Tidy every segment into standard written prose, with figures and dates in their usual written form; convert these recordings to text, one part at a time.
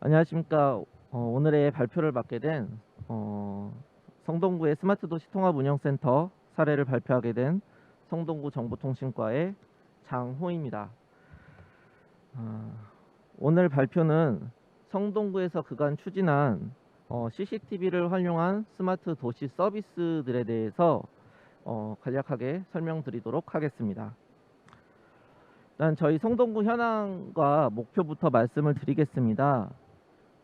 안녕하십니까. 오늘의 발표를 맡게 된 어, 성동구의 스마트 도시 통합 운영센터 사례를 발표하게 된 성동구 정보통신과의 장호입니다. 어, 오늘 발표는 성동구에서 그간 추진한 CCTV를 활용한 스마트 도시 서비스들에 대해서 간략하게 설명드리도록 하겠습니다. 일단 저희 성동구 현황과 목표부터 말씀을 드리겠습니다.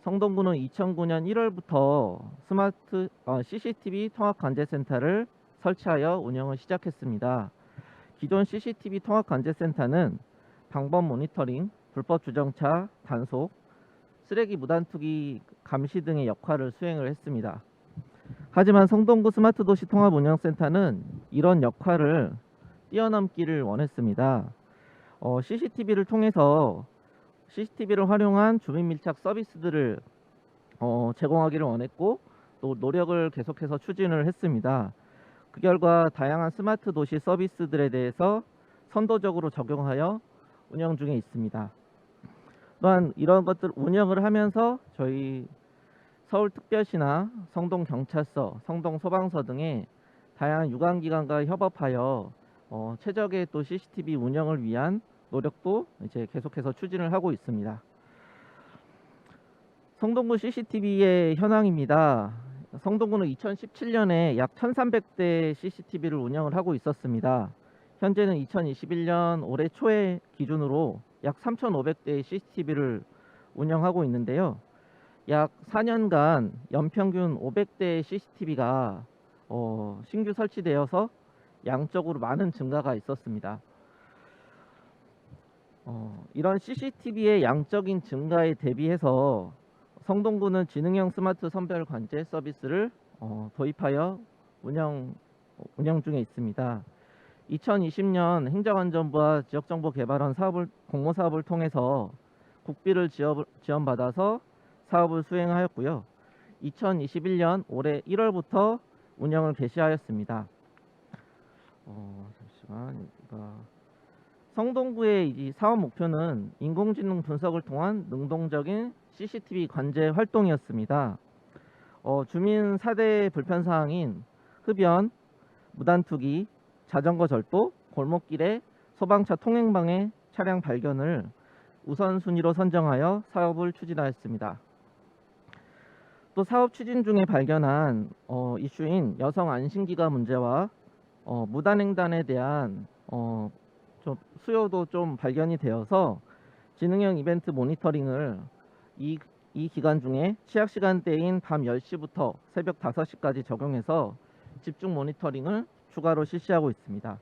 성동구는 2009년 1월부터 스마트 CCTV 통합관제센터를 설치하여 운영을 시작했습니다. 기존 CCTV 통합관제센터는 방범 모니터링, 불법 주정차 단속, 쓰레기 무단 투기 감시 등의 역할을 수행을 했습니다. 하지만 성동구 스마트도시 통합운영센터는 이런 역할을 뛰어넘기를 원했습니다. CCTV를 통해서 CCTV를 활용한 주민 밀착 서비스들을 제공하기를 원했고 또 노력을 계속해서 추진을 했습니다. 그 결과 다양한 스마트 도시 서비스들에 대해서 선도적으로 적용하여 운영 중에 있습니다. 또한 이런 것들 운영을 하면서 저희 서울특별시나 성동경찰서, 성동소방서 등의 다양한 유관기관과 협업하여 최적의 또 CCTV 운영을 위한 노력도 이제 계속해서 추진을 하고 있습니다. 성동구 CCTV의 현황입니다. 성동구는 2017년에 약 1300대 CCTV를 운영을 하고 있었습니다. 현재는 2021년 올해 초에 기준으로 약 3500대의 CCTV를 운영하고 있는데요. 약 4년간 연평균 500대의 CCTV가 신규 설치되어서 양적으로 많은 증가가 있었습니다. 이런 CCTV의 양적인 증가에 대비해서 성동구는 지능형 스마트 선별 관제 서비스를 도입하여 운영 중에 있습니다. 2020년 행정안전부와 지역정보개발원 공모사업을 통해서 국비를 지원받아서 사업을 수행하였고요. 2021년 올해 1월부터 운영을 개시하였습니다. 잠시만. 성동구의 이 사업 목표는 인공지능 분석을 통한 능동적인 CCTV 관제 활동이었습니다. 주민 4대 불편사항인 흡연, 무단투기, 자전거 절도, 골목길에 소방차 통행방해 차량 발견을 우선순위로 선정하여 사업을 추진하였습니다. 또 사업 추진 중에 발견한 이슈인 여성 안심기가 문제와 무단횡단에 대한 수요도 좀 발견이 되어서 지능형 이벤트 모니터링을 이 기간 중에 취약 시간대인 밤 10시부터 새벽 5시까지 적용해서 집중 모니터링을 추가로 실시하고 있습니다.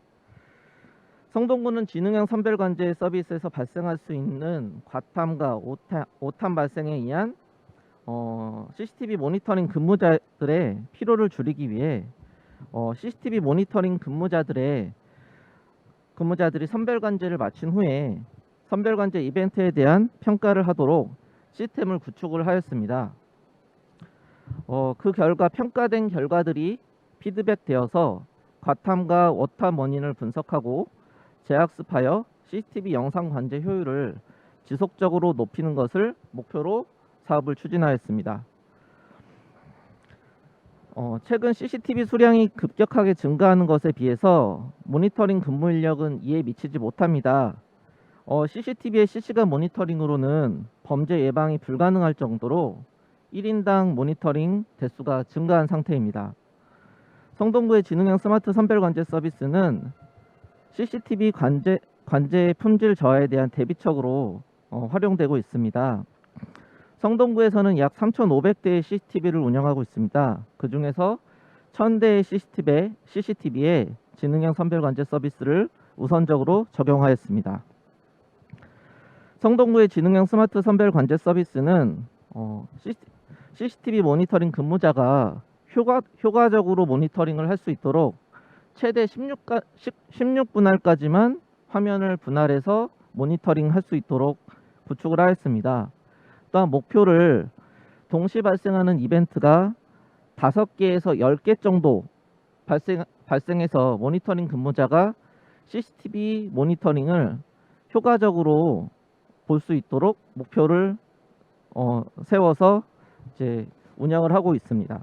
성동구는 지능형 선별관제 서비스에서 발생할 수 있는 과탐과 오탐 발생에 의한 CCTV 모니터링 근무자들의 피로를 줄이기 위해 CCTV 모니터링 근무자들이 선별관제를 마친 후에 선별관제 이벤트에 대한 평가를 하도록 시스템을 구축을 하였습니다. 그 결과 평가된 결과들이 피드백되어서 과탐과 오탐 원인을 분석하고 재학습하여 CCTV 영상 관제 효율을 지속적으로 높이는 것을 목표로 사업을 추진하였습니다. 최근 CCTV 수량이 급격하게 증가하는 것에 비해서 모니터링 근무 인력은 이에 미치지 못합니다. CCTV의 실시간 모니터링으로는 범죄 예방이 불가능할 정도로 1인당 모니터링 대수가 증가한 상태입니다. 성동구의 지능형 스마트 선별관제 서비스는 CCTV 관제 품질 저하에 대한 대비책으로 활용되고 있습니다. 성동구에서는 약 3,500대의 CCTV를 운영하고 있습니다. 그 중에서 1,000대의 CCTV에 지능형 선별관제 서비스를 우선적으로 적용하였습니다. 성동구의 지능형 스마트 선별관제 서비스는 CCTV 모니터링 근무자가 효과적으로 모니터링을 할 수 있도록 최대 16분할까지만 화면을 분할해서 모니터링 할 수 있도록 구축을 하였습니다. 또한 목표를 동시 발생하는 이벤트가 5개에서 10개 정도 발생해서 모니터링 근무자가 CCTV 모니터링을 효과적으로 볼 수 있도록 목표를 세워서 이제 운영을 하고 있습니다.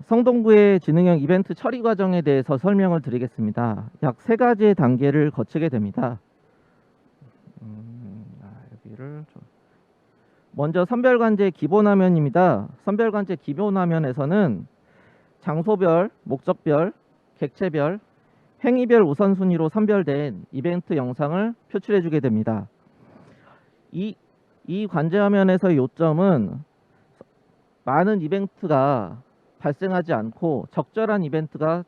성동구의 지능형 이벤트 처리 과정에 대해서 설명을 드리겠습니다. 약 3가지의 단계를 거치게 됩니다. 여기를 먼저 선별관제 기본화면입니다. 선별관제 기본화면에서는 장소별, 목적별, 객체별, 행위별 우선순위로 선별된 이벤트 영상을 표출해 주게 됩니다. 이 관제화면에서의 요점은 많은 이벤트가 발생하지 않고 적절한 이벤트가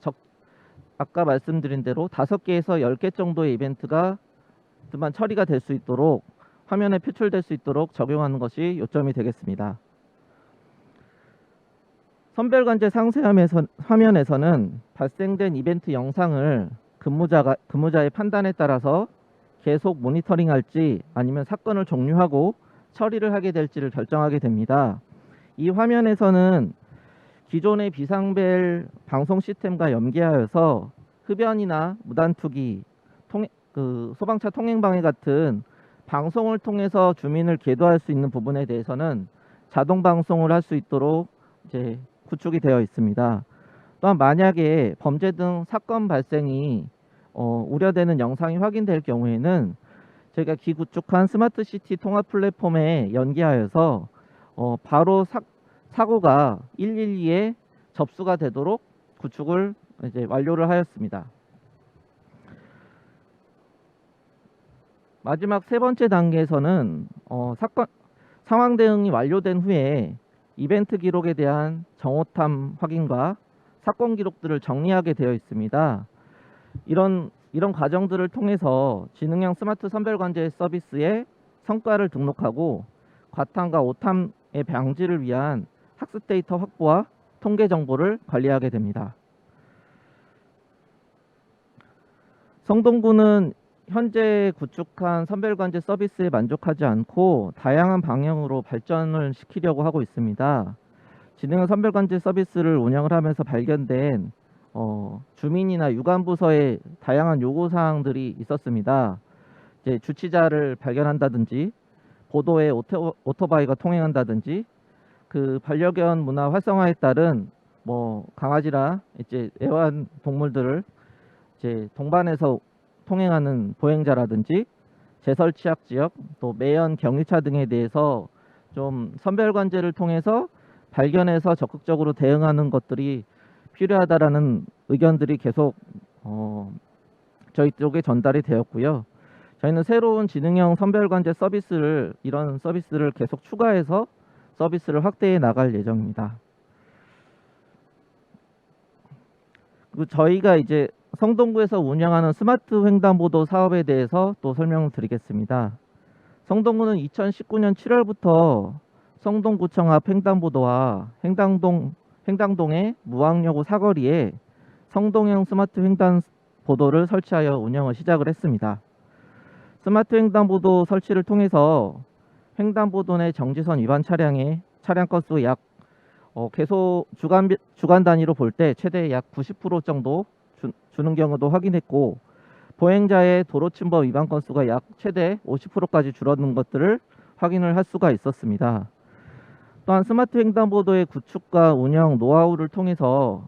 아까 말씀드린 대로 5개에서 10개 정도의 이벤트가 만 처리가 될 수 있도록 화면에 표출될 수 있도록 적용하는 것이 요점이 되겠습니다. 선별관제 상세 화면에서는 발생된 이벤트 영상을 근무자의 판단에 따라서 계속 모니터링할지 아니면 사건을 종료하고 처리를 하게 될지를 결정하게 됩니다. 이 화면에서는 기존의 비상벨 방송 시스템과 연계하여서 흡연이나 무단투기, 소방차 통행방해 같은 방송을 통해서 주민을 계도할 수 있는 부분에 대해서는 자동 방송을 할 수 있도록 이제 구축이 되어 있습니다. 또한 만약에 범죄 등 사건 발생이 우려되는 영상이 확인될 경우에는 저희가 기구축한 스마트시티 통합 플랫폼에 연계하여서 바로 사고가 112에 접수가 되도록 구축을 이제 완료를 하였습니다. 마지막 3번째 단계에서는 상황 대응이 완료된 후에 이벤트 기록에 대한 정오탐 확인과 사건 기록들을 정리하게 되어 있습니다. 이런 과정들을 통해서 지능형 스마트 선별관제 서비스에 성과를 등록하고 과탐과 오탐의 방지를 위한 학습 데이터 확보와 통계 정보를 관리하게 됩니다. 성동구는 현재 구축한 선별관제 서비스에 만족하지 않고 다양한 방향으로 발전을 시키려고 하고 있습니다. 지능형 선별관제 서비스를 운영을 하면서 발견된 주민이나 유관부서의 다양한 요구사항들이 있었습니다. 이제 주치자를 발견한다든지 보도에 오토바이가 통행한다든지 그 반려견 문화 활성화에 따른 강아지나 이제 애완 동물들을 이제 동반해서 통행하는 보행자라든지 제설 취약 지역, 또 매연 격리차 등에 대해서 좀 선별관제를 통해서 발견해서 적극적으로 대응하는 것들이 필요하다라는 의견들이 계속 저희 쪽에 전달이 되었고요. 저희는 새로운 지능형 선별관제 이런 서비스를 계속 추가해서 서비스를 확대해 나갈 예정입니다. 그리고 저희가 이제 성동구에서 운영하는 스마트 횡단보도 사업에 대해서 또 설명을 드리겠습니다. 성동구는 2019년 7월부터 성동구청 앞 횡단보도와 행당동의 무학여고 사거리에 성동형 스마트 횡단보도를 설치하여 운영을 시작을 했습니다. 스마트 횡단보도 설치를 통해서 횡단보도 내 정지선 위반 차량 건수 약 주간 단위로 볼 때 최대 약 90% 정도 주는 경우도 확인했고, 보행자의 도로 침범 위반 건수가 약 최대 50%까지 줄어든 것들을 확인을 할 수가 있었습니다. 또한 스마트 횡단보도의 구축과 운영 노하우를 통해서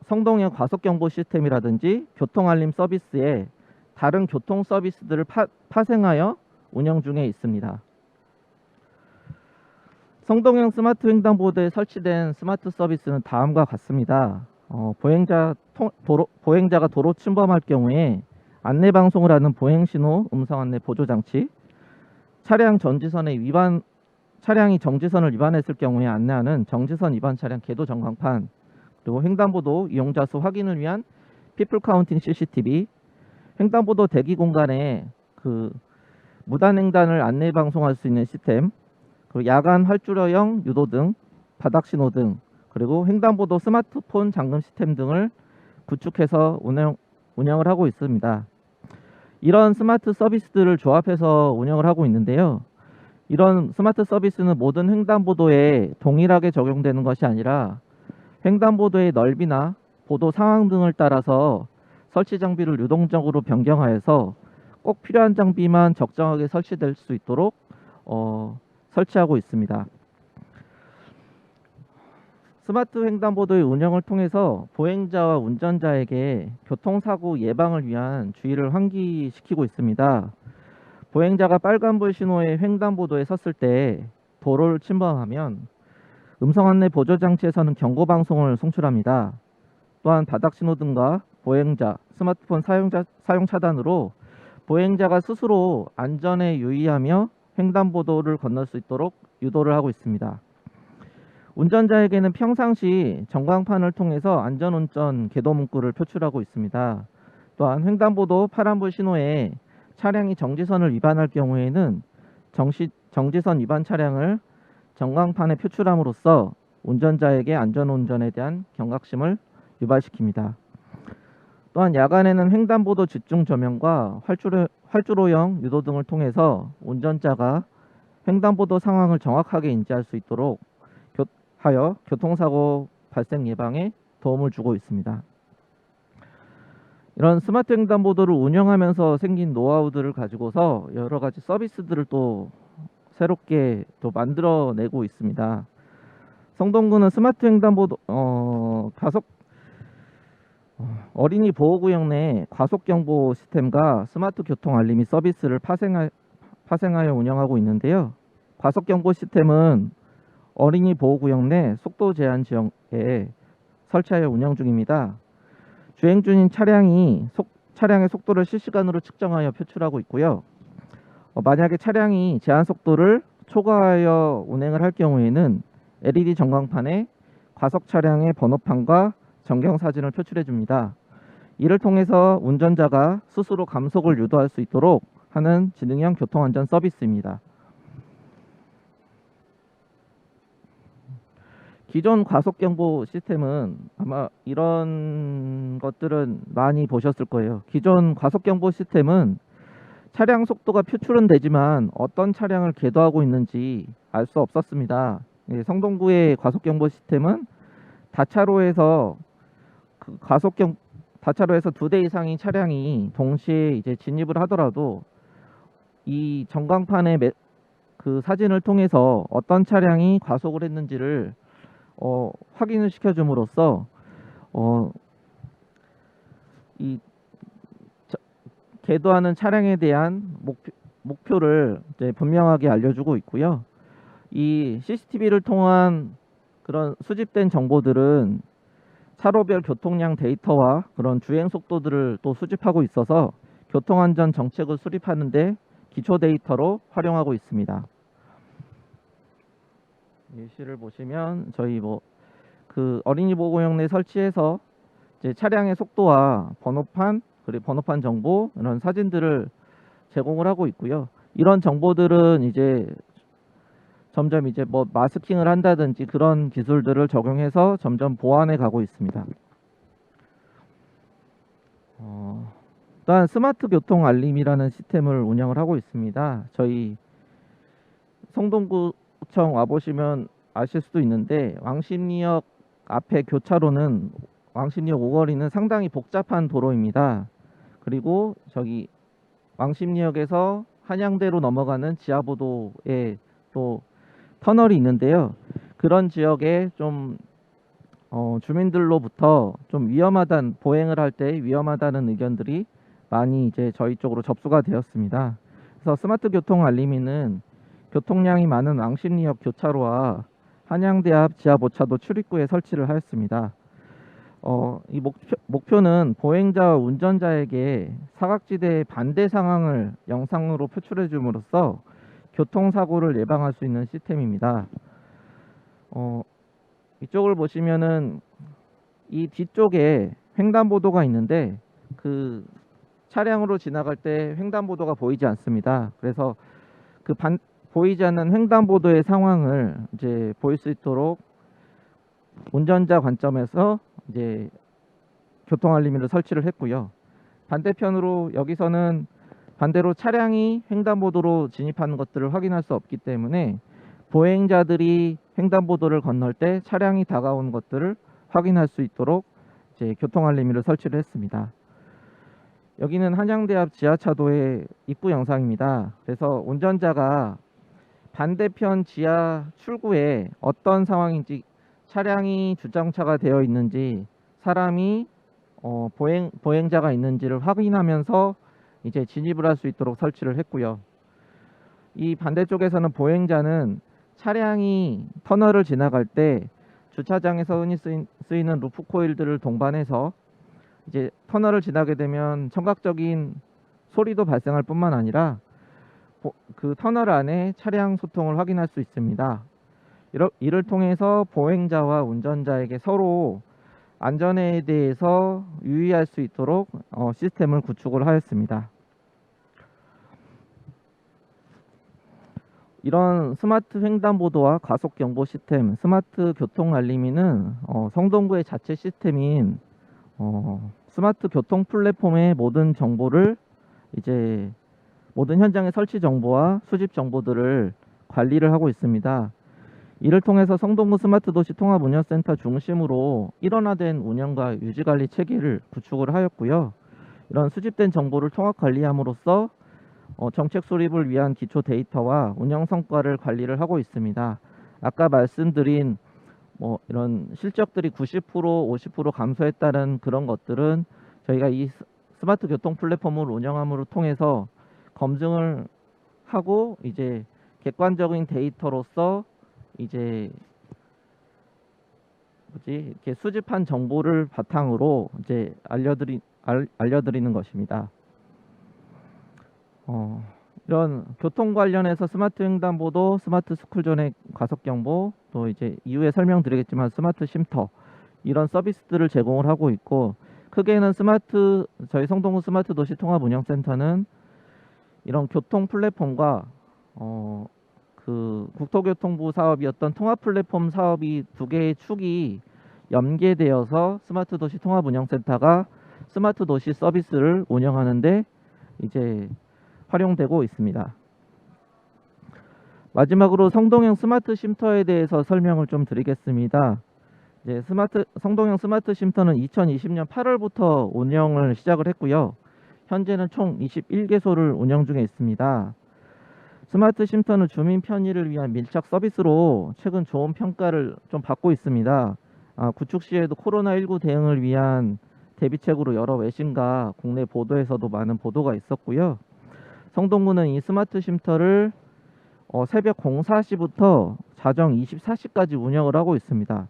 성동형 과속경보 시스템이라든지 교통알림 서비스에 다른 교통 서비스들을 파생하여 운영 중에 있습니다. 성동형 스마트 횡단보도에 설치된 스마트 서비스는 다음과 같습니다. 보행자가 도로 침범할 경우에 안내 방송을 하는 보행신호 음성 안내 보조장치, 차량이 정지선을 위반했을 경우에 안내하는 정지선 위반 차량 궤도 전광판, 그리고 횡단보도 이용자 수 확인을 위한 피플 카운팅 CCTV, 횡단보도 대기 공간에 무단횡단을 안내 방송할 수 있는 시스템, 그리고 야간 활주로형 유도등, 바닥신호 등, 그리고 횡단보도 스마트폰 잠금 시스템 등을 구축해서 운영을 하고 있습니다. 이런 스마트 서비스들을 조합해서 운영을 하고 있는데요. 이런 스마트 서비스는 모든 횡단보도에 동일하게 적용되는 것이 아니라 횡단보도의 넓이나 보도 상황 등을 따라서 설치 장비를 유동적으로 변경하여서 꼭 필요한 장비만 적정하게 설치될 수 있도록 설치하고 있습니다. 스마트 횡단보도의 운영을 통해서 보행자와 운전자에게 교통사고 예방을 위한 주의를 환기시키고 있습니다. 보행자가 빨간불 신호의 횡단보도에 섰을 때 도로를 침범하면 음성안내 보조장치에서는 경고방송을 송출합니다. 또한 바닥신호등과 보행자, 스마트폰 사용 차단으로 보행자가 스스로 안전에 유의하며 횡단보도를 건널 수 있도록 유도를 하고 있습니다. 운전자에게는 평상시 전광판을 통해서 안전운전 계도 문구를 표출하고 있습니다. 또한 횡단보도 파란불 신호에 차량이 정지선을 위반할 경우에는 정지선 위반 차량을 전광판에 표출함으로써 운전자에게 안전운전에 대한 경각심을 유발시킵니다. 또한 야간에는 횡단보도 집중 조명과 활주로형 유도 등을 통해서 운전자가 횡단보도 상황을 정확하게 인지할 수 있도록 하여 교통사고 발생 예방에 도움을 주고 있습니다. 이런 스마트 횡단보도를 운영하면서 생긴 노하우들을 가지고서 여러 가지 서비스들을 또 새롭게 또 만들어내고 있습니다. 성동구는 스마트 횡단보도 어린이 보호구역 내 과속경보 시스템과 스마트 교통 알림이 서비스를 파생하여 운영하고 있는데요. 과속경보 시스템은 어린이 보호구역 내 속도 제한 지역에 설치하여 운영 중입니다. 주행 중인 차량의 속도를 실시간으로 측정하여 표출하고 있고요. 만약에 차량이 제한 속도를 초과하여 운행을 할 경우에는 LED 전광판에 과속 차량의 번호판과 전경 사진을 표출해 줍니다. 이를 통해서 운전자가 스스로 감속을 유도할 수 있도록 하는 지능형 교통안전 서비스입니다. 기존 과속경보 시스템은 아마 이런 것들은 많이 보셨을 거예요. 기존 과속경보 시스템은 차량 속도가 표출은 되지만 어떤 차량을 계도하고 있는지 알 수 없었습니다. 성동구의 과속경보 시스템은 다차로에서 다차로에서 2대 이상의 차량이 동시에 이제 진입을 하더라도 이 전광판의 그 사진을 통해서 어떤 차량이 과속을 했는지를 확인을 시켜줌으로써 이 계도하는 차량에 대한 목표를 이제 분명하게 알려주고 있고요. 이 CCTV를 통한 그런 수집된 정보들은 차로별 교통량 데이터와 그런 주행 속도들을 또 수집하고 있어서 교통안전 정책을 수립하는데 기초 데이터로 활용하고 있습니다. 예시를 보시면 저희 그 어린이 보호구역 내 설치해서 이제 차량의 속도와 번호판 그리고 번호판 정보 이런 사진들을 제공을 하고 있고요. 이런 정보들은 이제 점점 이제 마스킹을 한다든지 그런 기술들을 적용해서 점점 보완해 가고 있습니다. 또한 스마트 교통 알림이라는 시스템을 운영을 하고 있습니다. 저희 성동구청 와보시면 아실 수도 있는데 왕십리역 앞에 교차로는 왕십리역 오거리는 상당히 복잡한 도로입니다. 그리고 저기 왕십리역에서 한양대로 넘어가는 지하보도에 또 터널이 있는데요. 그런 지역에 좀 주민들로부터 좀 보행을 할 때 위험하다는 의견들이 많이 이제 저희 쪽으로 접수가 되었습니다. 그래서 스마트 교통 알림이는 교통량이 많은 왕십리역 교차로와 한양대 앞 지하보차도 출입구에 설치를 하였습니다. 이 목표는 보행자와 운전자에게 사각지대의 반대 상황을 영상으로 표출해 줌으로써 교통사고를 예방할 수 있는 시스템입니다. 이쪽을 보시면은 이 뒤쪽에 횡단보도가 있는데 그 차량으로 지나갈 때 횡단보도가 보이지 않습니다. 그래서 그 보이지 않는 횡단보도의 상황을 이제 보일 수 있도록 운전자 관점에서 이제 교통알림이를 설치를 했고요. 반대편으로 여기서는 반대로 차량이 횡단보도로 진입하는 것들을 확인할 수 없기 때문에 보행자들이 횡단보도를 건널 때 차량이 다가오는 것들을 확인할 수 있도록 이제 교통알림이를 설치를 했습니다. 여기는 한양대 앞 지하차도의 입구 영상입니다. 그래서 운전자가 반대편 지하 출구에 어떤 상황인지, 차량이 주정차가 되어 있는지, 사람이 보행자가 있는지를 확인하면서 이제 진입을 할 수 있도록 설치를 했고요. 이 반대쪽에서는 보행자는 차량이 터널을 지나갈 때 주차장에서 흔히 쓰이는 루프 코일들을 동반해서 이제 터널을 지나게 되면 청각적인 소리도 발생할 뿐만 아니라 그 터널 안에 차량 소통을 확인할 수 있습니다. 이를 통해서 보행자와 운전자에게 서로 안전에 대해서 유의할 수 있도록 시스템을 구축을 하였습니다. 이런 스마트 횡단보도와 과속 경보 시스템, 스마트 교통 알림이는 성동구의 자체 시스템인 스마트 교통 플랫폼의 모든 정보를, 이제 모든 현장의 설치 정보와 수집 정보들을 관리를 하고 있습니다. 이를 통해서 성동구 스마트 도시 통합 운영센터 중심으로 일원화된 운영과 유지 관리 체계를 구축을 하였고요. 이런 수집된 정보를 통합 관리함으로써 정책 수립을 위한 기초 데이터와 운영 성과를 관리를 하고 있습니다. 아까 말씀드린 이런 실적들이 90%, 50% 감소했다는 그런 것들은 저희가 이 스마트 교통 플랫폼을 운영함으로 통해서 검증을 하고 이제 객관적인 데이터로서 이제 이렇게 수집한 정보를 바탕으로 이제 알려드리는 것입니다. 이런 교통 관련해서 스마트 횡단보도, 스마트 스쿨존의 과속 경보, 또 이제 이후에 설명드리겠지만 스마트 쉼터, 이런 서비스들을 제공을 하고 있고, 크게는 저희 성동구 스마트 도시 통합 운영센터는 이런 교통 플랫폼과 그 국토교통부 사업이었던 통합 플랫폼 사업이 두 개의 축이 연계되어서 스마트 도시 통합 운영센터가 스마트 도시 서비스를 운영하는데 이제 활용되고 있습니다. 마지막으로 성동형 스마트 쉼터에 대해서 설명을 좀 드리겠습니다. 이제 성동형 스마트 쉼터는 2020년 8월부터 운영을 시작을 했고요. 현재는 총 21개소를 운영 중에 있습니다. 스마트 쉼터는 주민 편의를 위한 밀착 서비스로 최근 좋은 평가를 좀 받고 있습니다. 구축 시에도 코로나19 대응을 위한 대비책으로 여러 외신과 국내 보도에서도 많은 보도가 있었고요. 성동구는 이 스마트 쉼터를 새벽 04시부터 자정 24시까지 운영을 하고 있습니다.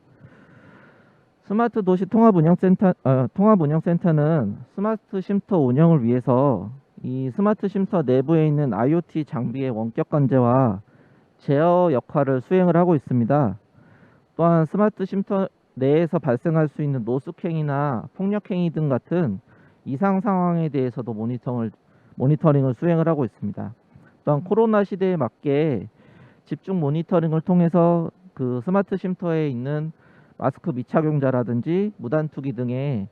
스마트 도시 통합운영센터는 스마트 쉼터 운영을 위해서 이 스마트 쉼터 내부에 있는 IoT 장비의 원격 관제와 제어 역할을 수행을 하고 있습니다. 또한 스마트 쉼터 내에서 발생할 수 있는 노숙행위나 폭력행위 등 같은 이상 상황에 대해서도 모니터링을 수행을 하고 있습니다. 또한 코로나 시대에 맞게 집중 모니터링을 통해서 그 스마트 쉼터에 있는 마스크 미착용자라든지 무단 투기 등의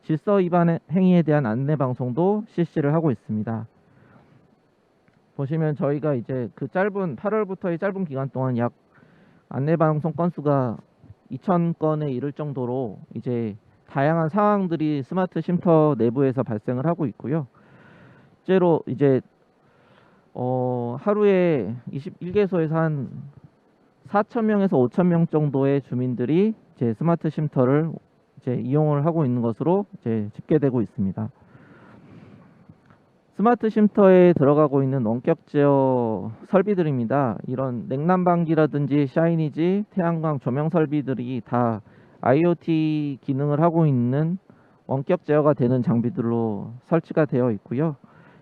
질서 위반 행위에 대한 안내 방송도 실시를 하고 있습니다. 보시면 저희가 이제 그 8월부터의 짧은 기간 동안 약 안내 방송 건수가 2,000건에 이를 정도로 이제 다양한 상황들이 스마트 쉼터 내부에서 발생을 하고 있고요. 실제로 이제 하루에 21개소에서 한 4,000명에서 5,000명 정도의 주민들이 이제 스마트 쉼터를 이제 이용을 하고 있는 것으로 이제 집계되고 있습니다. 스마트 쉼터에 들어가고 있는 원격 제어 설비들입니다. 이런 냉난방기라든지 샤이니지, 태양광 조명 설비들이 다 IoT 기능을 하고 있는 원격 제어가 되는 장비들로 설치가 되어 있고요.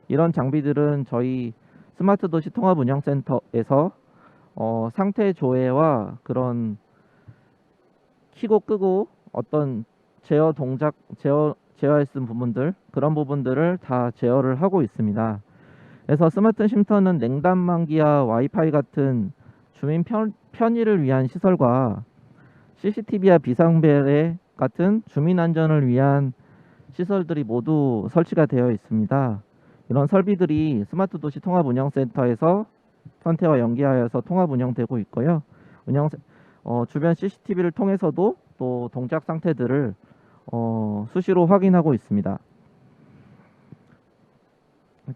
이런 장비들은 저희 스마트 도시 통합 운영센터에서 상태 조회와 그런 켜고 끄고 어떤 제어할 수 있는 부분들, 그런 부분들을 다 제어를 하고 있습니다. 그래서 스마트 쉼터는 냉난방기와 와이파이 같은 주민 편의를 위한 시설과 CCTV와 비상벨레 같은 주민 안전을 위한 시설들이 모두 설치가 되어 있습니다. 이런 설비들이 스마트 도시 통합 운영센터에서 선태와 연계하여서 통합 운영되고 있고요. 주변 CCTV를 통해서도 또 동작 상태들을 수시로 확인하고 있습니다.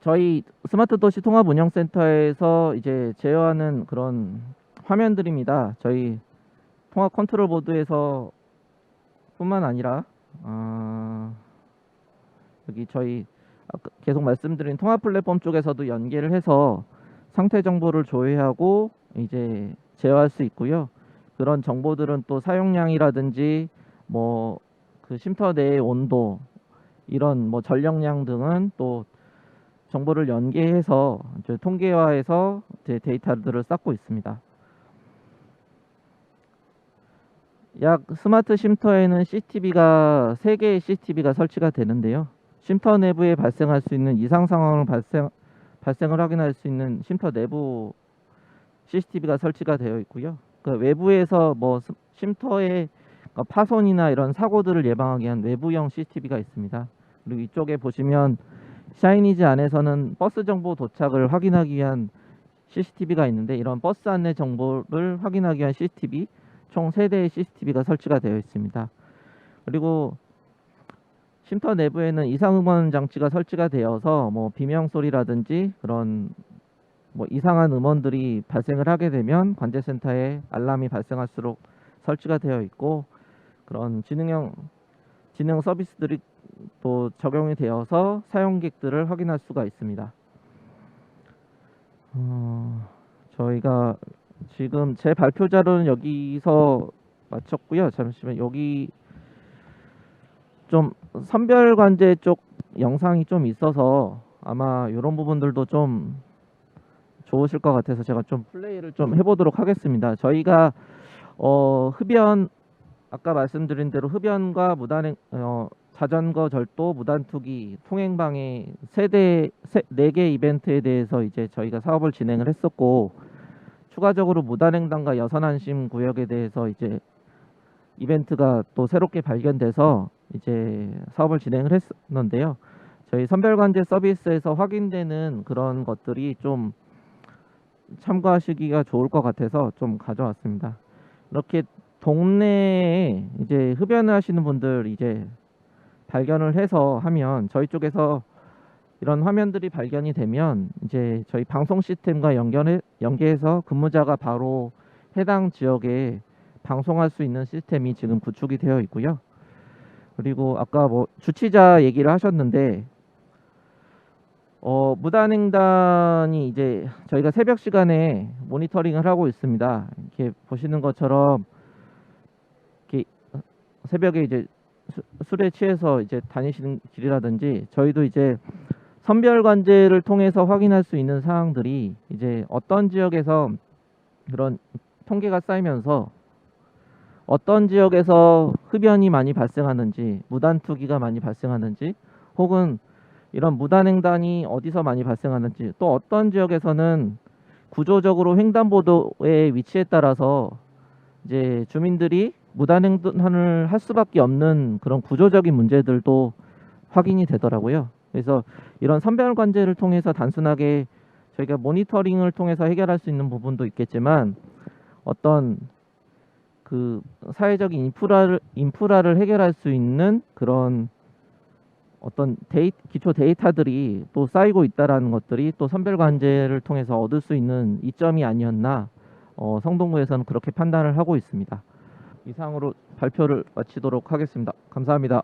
저희 스마트 도시 통합 운영센터에서 이제 제어하는 그런 화면들입니다. 저희 통합 컨트롤 보드에서 뿐만 아니라 여기 저희 아까 계속 말씀드린 통합 플랫폼 쪽에서도 연계를 해서 상태 정보를 조회하고 이제 제어할 수 있고요. 그런 정보들은 또 사용량이라든지 뭐 그 쉼터 내의 온도 이런 뭐 전력량 등은 또 정보를 연계해서 이제 통계화해서 이제 데이터들을 쌓고 있습니다. 약 스마트 쉼터에는 CCTV가 3개의 CCTV가 설치가 되는데요. 쉼터 내부에 발생할 수 있는 이상 상황을 발생을 확인할 수 있는 쉼터 내부 CCTV가 설치가 되어 있고요. 그 외부에서 뭐 쉼터의 파손이나 이런 사고들을 예방하기 위한 외부형 CCTV가 있습니다. 그리고 이쪽에 보시면 샤이니즈 안에서는 버스 정보 도착을 확인하기 위한 CCTV가 있는데 이런 버스 안내 정보를 확인하기 위한 CCTV 총 3대의 CCTV가 설치가 되어 있습니다. 그리고 쉼터 내부에는 이상음원 장치가 설치가 되어서 뭐 비명 소리라든지 그런 뭐 이상한 음원들이 발생을 하게 되면 관제센터에 알람이 발생할수록 설치가 되어 있고 그런 지능 서비스들이 또 적용이 되어서 사용객들을 확인할 수가 있습니다. 저희가 지금 제 발표 자료는 여기서 마쳤고요. 잠시만 여기 좀 선별 관제 쪽 영상이 좀 있어서 아마 이런 부분들도 좀 좋으실 것 같아서 제가 좀 플레이를 좀 해보도록 하겠습니다. 저희가 흡연 아까 말씀드린 대로 흡연과 자전거 절도, 무단투기, 통행방해 4개 이벤트에 대해서 이제 저희가 사업을 진행을 했었고 추가적으로 무단횡단과 여선안심 구역에 대해서 이제 이벤트가 또 새롭게 발견돼서 이제 사업을 진행을 했었는데요. 저희 선별관제 서비스에서 확인되는 그런 것들이 좀 참고하시기가 좋을 것 같아서 좀 가져왔습니다. 이렇게 동네에 이제 흡연을 하시는 분들 이제 발견을 해서 하면 저희 쪽에서 이런 화면들이 발견이 되면 이제 저희 방송 시스템과 연계해서 근무자가 바로 해당 지역에 방송할 수 있는 시스템이 지금 구축이 되어 있고요. 그리고 아까 뭐 주치자 얘기를 하셨는데 무단횡단이 이제 저희가 새벽 시간에 모니터링을 하고 있습니다. 이렇게 보시는 것처럼 이렇게 새벽에 이제 술에 취해서 이제 다니시는 길이라든지 저희도 이제 선별 관제를 통해서 확인할 수 있는 사항들이 이제 어떤 지역에서 그런 통계가 쌓이면서 어떤 지역에서 흡연이 많이 발생하는지 무단투기가 많이 발생하는지 혹은 이런 무단횡단이 어디서 많이 발생하는지 또 어떤 지역에서는 구조적으로 횡단보도의 위치에 따라서 이제 주민들이 무단횡단을 할 수밖에 없는 그런 구조적인 문제들도 확인이 되더라고요. 그래서 이런 선별 관제를 통해서 단순하게 저희가 모니터링을 통해서 해결할 수 있는 부분도 있겠지만 어떤 그 사회적인 인프라를 해결할 수 있는 그런 어떤 기초 데이터들이 또 쌓이고 있다라는 것들이 또 선별 관제를 통해서 얻을 수 있는 이점이 아니었나 성동구에서는 그렇게 판단을 하고 있습니다. 이상으로 발표를 마치도록 하겠습니다. 감사합니다.